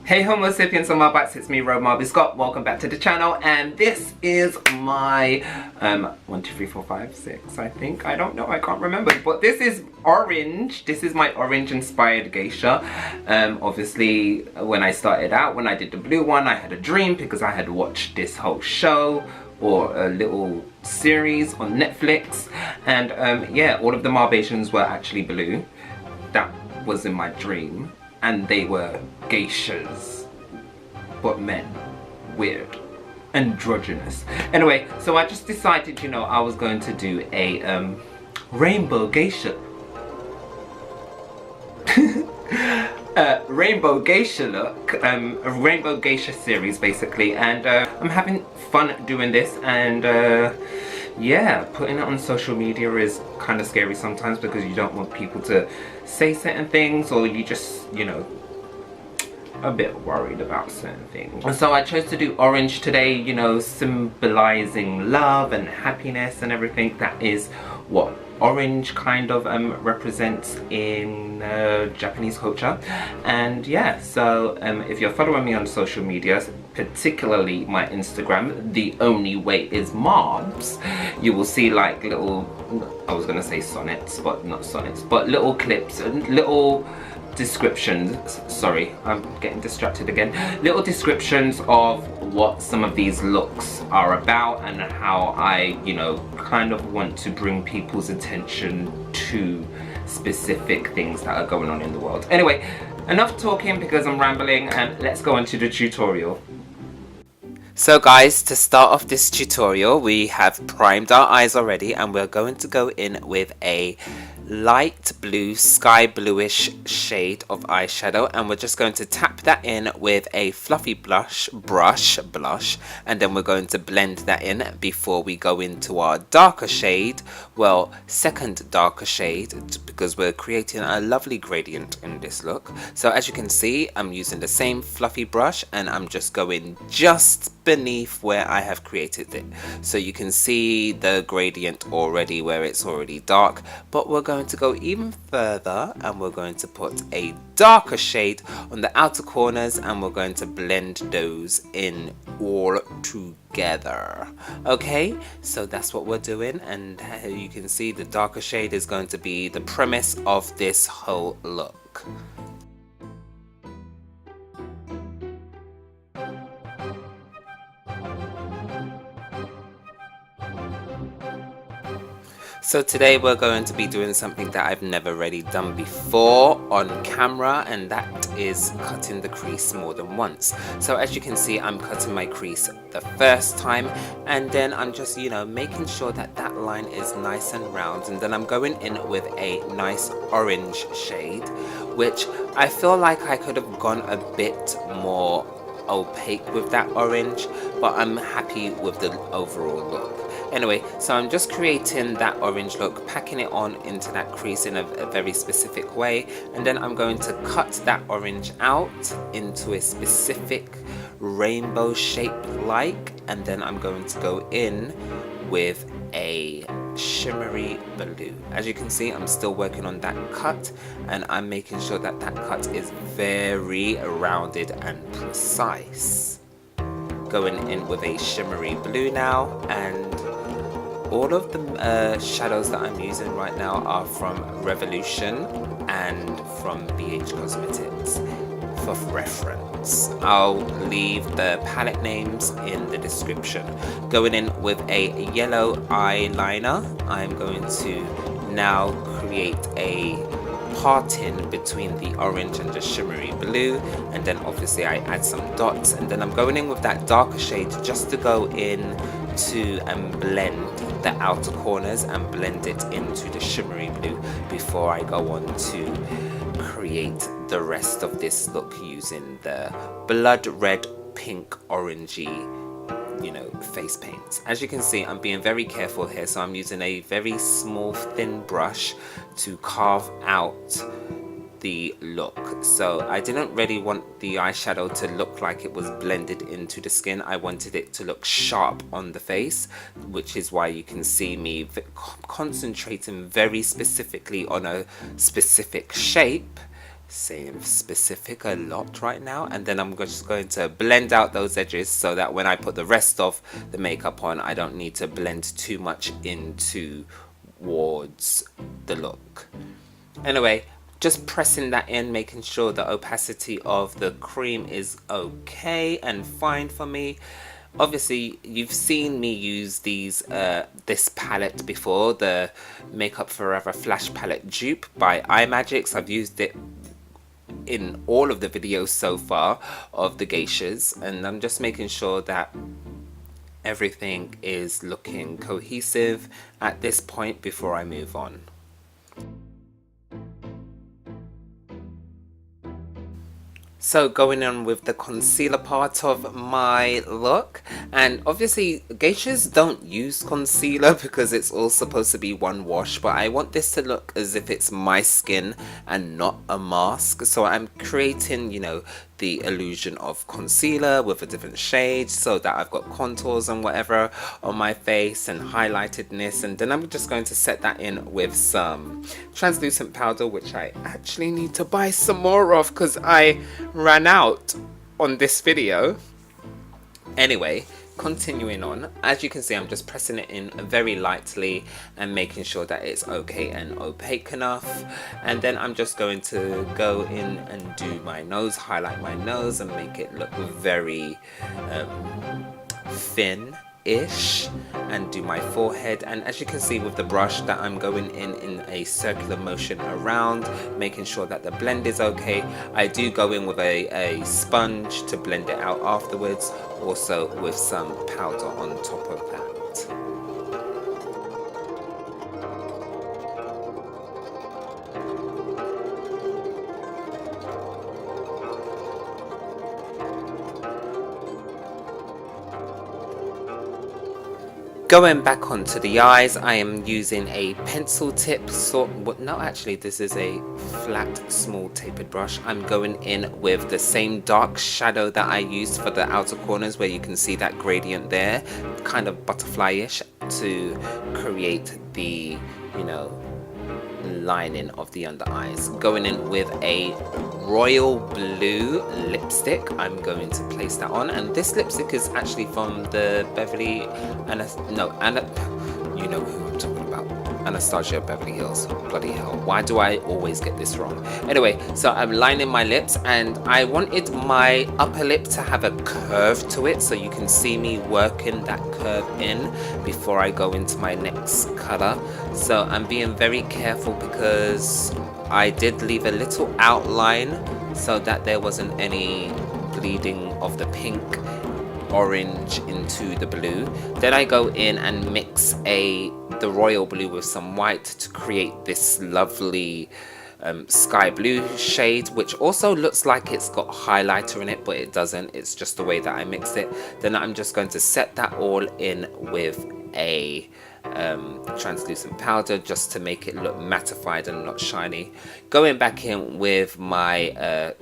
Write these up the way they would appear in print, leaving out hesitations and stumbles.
Hey Homo sapiens and Marbats, it's me Marby Scott. Welcome back to the channel, and this is my 1, 2, 3, 4, 5, 6 I think. I don't know, I can't remember, but this is orange. This is my orange inspired geisha. Obviously when I started out, when I did the blue one, I had a dream because I had watched this whole show or a little series on Netflix, and yeah, all of the Marbatians were actually blue. That was in my dream. And they were geishas, but men. Weird. Androgynous. Anyway, so I just decided, you know, I was going to do a rainbow geisha. Rainbow geisha look. A rainbow geisha series basically. And I'm having fun doing this, and yeah, putting it on social media is kind of scary sometimes because you don't want people to say certain things, or you just, you know, a bit worried about certain things. And so I chose to do orange today, you know, symbolizing love and happiness and everything. That is what orange kind of represents in Japanese culture. And yeah, so if you're following me on social media, particularly my Instagram, the only way is Marbs, you will see like little, I was gonna say sonnets, but not sonnets, but little clips and little descriptions, sorry, I'm getting distracted again, little descriptions of what some of these looks are about and how I, you know, kind of want to bring people's attention to specific things that are going on in the world. Anyway, enough talking because I'm rambling, and let's go into the tutorial. So guys, to start off this tutorial, we have primed our eyes already, and we're going to go in with a light blue, sky bluish shade of eyeshadow, and we're just going to tap that in with a fluffy blush, and then we're going to blend that in before we go into our darker shade, well, second darker shade, because we're creating a lovely gradient in this look. So as you can see, I'm using the same fluffy brush, and I'm just going just beneath where I have created it, so you can see the gradient already where it's already dark, but we're going to go even further, and we're going to put a darker shade on the outer corners, and we're going to blend those in all together. Okay, so that's what we're doing, and you can see the darker shade is going to be the premise of this whole look. So today we're going to be doing something that I've never really done before on camera, and that is cutting the crease more than once. So as you can see, I'm cutting my crease the first time, and then I'm just, you know, making sure that that line is nice and round, and then I'm going in with a nice orange shade, which I feel like I could have gone a bit more opaque with that orange, but I'm happy with the overall look. Anyway, so I'm just creating that orange look, packing it on into that crease in a very specific way, and then I'm going to cut that orange out into a specific rainbow shape like, and then I'm going to go in with a shimmery blue. As you can see, I'm still working on that cut, and I'm making sure that that cut is very rounded and precise. Going in with a shimmery blue now, and all of the shadows that I'm using right now are from Revolution and from BH Cosmetics for reference. I'll leave the palette names in the description. Going in with a yellow eyeliner, I'm going to now create a parting between the orange and the shimmery blue, and then obviously I add some dots, and then I'm going in with that darker shade just to go in to and blend the outer corners and blend it into the shimmery blue before I go on to create the rest of this look using the blood red, pink, orangey, you know, face paints. As you can see, I'm being very careful here, so I'm using a very small thin brush to carve out the look. So I didn't really want the eyeshadow to look like it was blended into the skin. I wanted it to look sharp on the face, which is why you can see me concentrating very specifically on a specific shape saying specific a lot right now, and then I'm just going to blend out those edges so that when I put the rest of the makeup on, I don't need to blend too much into towards the look. Anyway, just pressing that in, making sure the opacity of the cream is okay and fine for me. Obviously, you've seen me use this palette before, the Makeup Forever Flash Palette Dupe by iMagics. I've used it in all of the videos so far of the Geishas, and I'm just making sure that everything is looking cohesive at this point before I move on. So going on with the concealer part of my look, and obviously geishas don't use concealer because it's all supposed to be one wash, but I want this to look as if it's my skin and not a mask, so I'm creating, you know, the illusion of concealer with a different shade so that I've got contours and whatever on my face and highlightedness, and then I'm just going to set that in with some translucent powder, which I actually need to buy some more of because I ran out on this video. Anyway, continuing on, as you can see, I'm just pressing it in very lightly and making sure that it's okay and opaque enough, and then I'm just going to go in and do my nose, highlight my nose and make it look very thin-ish, and do my forehead. And as you can see with the brush that I'm going in a circular motion around, making sure that the blend is okay. I do go in with a sponge to blend it out afterwards, also with some powder on top of that. Going back onto the eyes, I am using a pencil tip no, actually this is a flat small tapered brush. I'm going in with the same dark shadow that I used for the outer corners, where you can see that gradient there, kind of butterfly-ish, to create the, you know, lining of the under eyes. Going in with a royal blue lipstick, I'm going to place that on, and this lipstick is actually from the you know who I'm talking about, Anastasia Beverly Hills. Bloody hell, why do I always get this wrong? Anyway, so I'm lining my lips, and I wanted my upper lip to have a curve to it, so you can see me working that curve in before I go into my next color. So I'm being very careful because I did leave a little outline so that there wasn't any bleeding of the pink orange into the blue. Then I go in and mix the royal blue with some white to create this lovely sky blue shade, which also looks like it's got highlighter in it, but it doesn't. It's just the way that I mixed it. Then I'm just going to set that all in with a translucent powder just to make it look mattified and not shiny. Going back in with my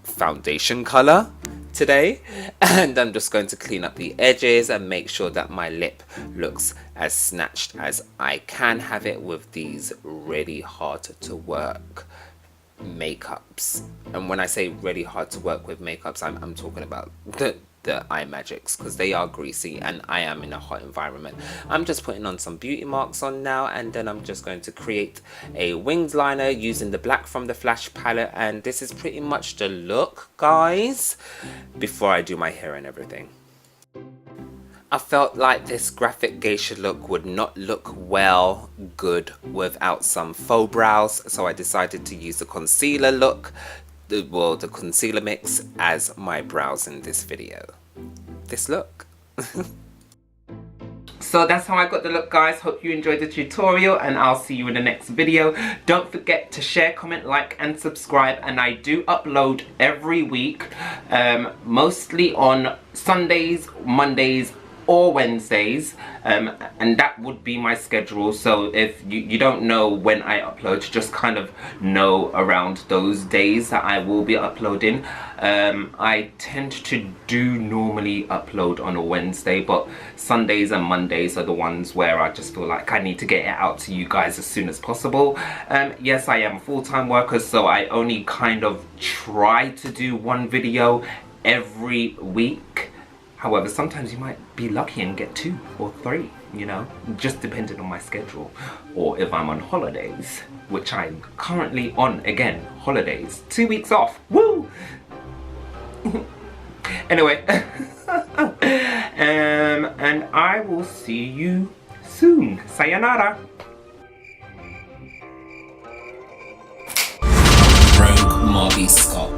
foundation color today, and I'm just going to clean up the edges and make sure that my lip looks as snatched as I can have it with these really hard to work makeups. And when I say really hard to work with makeups, I'm talking about the iMagics, because they are greasy and I am in a hot environment. I'm just putting on some beauty marks on now, and then I'm just going to create a winged liner using the black from the Flash palette, and this is pretty much the look, guys, before I do my hair and everything. I felt like this graphic geisha look would not look good without some faux brows, so I decided to use the concealer look, the concealer mix, as my brows in this video. This look. So that's how I got the look, guys. Hope you enjoyed the tutorial, and I'll see you in the next video. Don't forget to share, comment, like and subscribe, and I do upload every week, mostly on Sundays, Mondays or Wednesdays, and that would be my schedule. So if you don't know when I upload, just kind of know around those days that I will be uploading. I tend to do normally upload on a Wednesday, but Sundays and Mondays are the ones where I just feel like I need to get it out to you guys as soon as possible. Yes, I am a full-time worker, so I only kind of try to do one video every week. However, sometimes you might be lucky and get 2 or 3, you know, just depending on my schedule, or if I'm on holidays, which I'm currently on, again, holidays, 2 weeks off, woo! Anyway, and I will see you soon. Sayonara. Rogue Marby Scott.